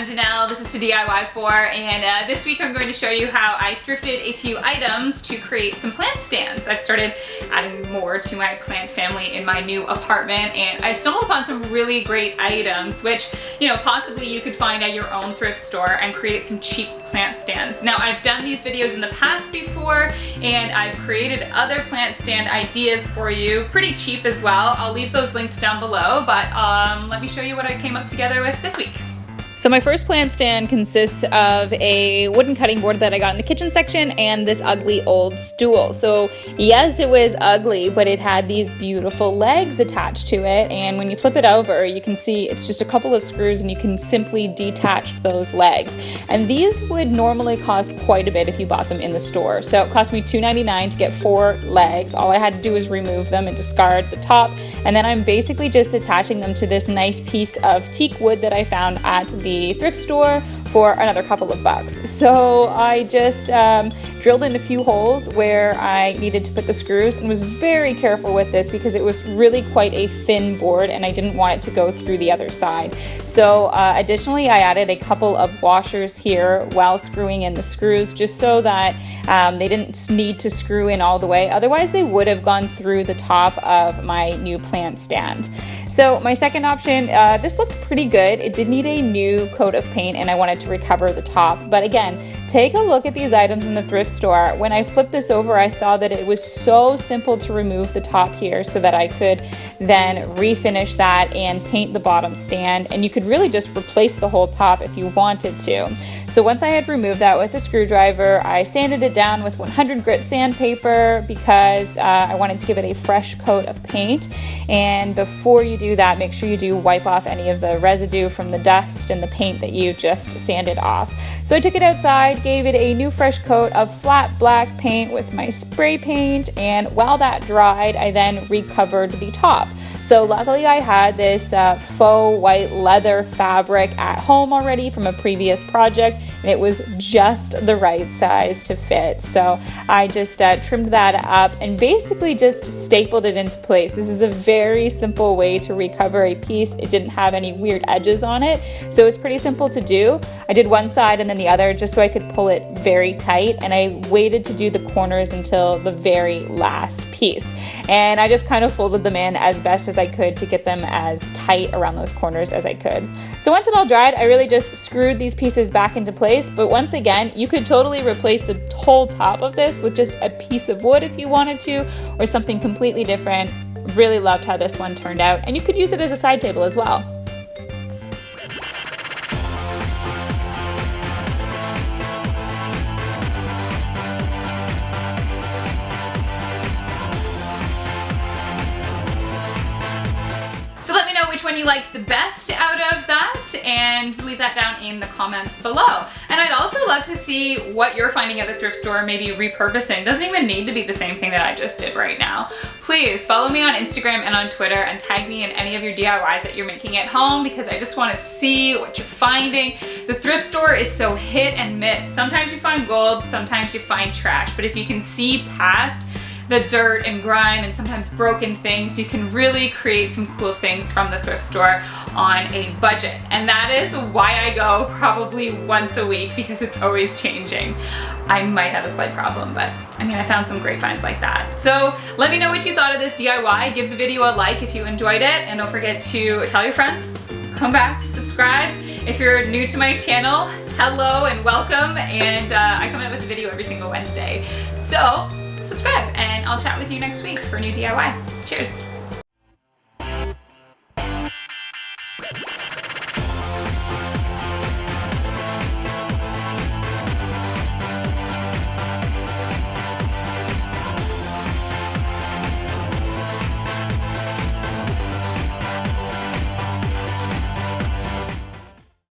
Janelle, this is toDIYfor, and this week I'm going to show you how I thrifted a few items to create some plant stands. I've started adding more to my plant family in my new apartment, and I stumbled upon some really great items which, possibly you could find at your own thrift store and create some cheap plant stands. Now, I've done these videos in the past before, and I've created other plant stand ideas for you, pretty cheap as well. I'll leave those linked down below, but let me show you what I came up together with this week. So my first plant stand consists of a wooden cutting board that I got in the kitchen section and this ugly old stool. So yes, it was ugly, but it had these beautiful legs attached to it, and when you flip it over, you can see it's just a couple of screws and you can simply detach those legs. And these would normally cost quite a bit if you bought them in the store. So it cost me $2.99 to get 4 legs. All I had to do was remove them and discard the top, and then I'm basically just attaching them to this nice piece of teak wood that I found at the thrift store for another couple of bucks. So I just drilled in a few holes where I needed to put the screws, and was very careful with this because it was really quite a thin board and I didn't want it to go through the other side. So additionally, I added a couple of washers here while screwing in the screws, just so that they didn't need to screw in all the way. Otherwise, they would have gone through the top of my new plant stand. So my second option, this looked pretty good. It did need a new coat of paint and I wanted to recover the top. But again, take a look at these items in the thrift store. When I flipped this over, I saw that it was so simple to remove the top here so that I could then refinish that and paint the bottom stand. And you could really just replace the whole top if you wanted to. So once I had removed that with a screwdriver, I sanded it down with 100 grit sandpaper because I wanted to give it a fresh coat of paint. And before you do that, make sure you do wipe off any of the residue from the dust and the paint that you just sanded off. So I took it outside, gave it a new fresh coat of flat black paint with my spray paint, and while that dried, I then recovered the top. So luckily I had this faux white leather fabric at home already from a previous project, and it was just the right size to fit. So I just trimmed that up and basically just stapled it into place. This is a very simple way to recover a piece. It didn't have any weird edges on it, so it was pretty simple to do. I did one side and then the other just so I could pull it very tight, and I waited to do the corners until the very last piece. And I just kind of folded them in as best as I could to get them as tight around those corners as I could. So once it all dried, I really just screwed these pieces back into place. But once again, you could totally replace the whole top of this with just a piece of wood if you wanted to, or something completely different. Really loved how this one turned out, and you could use it as a side table as well. So let me know which one you liked the best out of that, and leave that down in the comments below. And I'd also love to see what you're finding at the thrift store, maybe repurposing. Doesn't even need to be the same thing that I just did right now. Please follow me on Instagram and on Twitter and tag me in any of your DIYs that you're making at home, because I just want to see what you're finding. The thrift store is so hit and miss. Sometimes you find gold, sometimes you find trash, but if you can see past the dirt and grime and sometimes broken things, you can really create some cool things from the thrift store on a budget. And that is why I go probably once a week, because it's always changing. I might have a slight problem, but I found some great finds like that. So let me know what you thought of this DIY. Give the video a like if you enjoyed it, and don't forget to tell your friends, come back, subscribe. If you're new to my channel, hello and welcome. And I come out with a video every single Wednesday. So subscribe, and I'll chat with you next week for a new DIY. Cheers.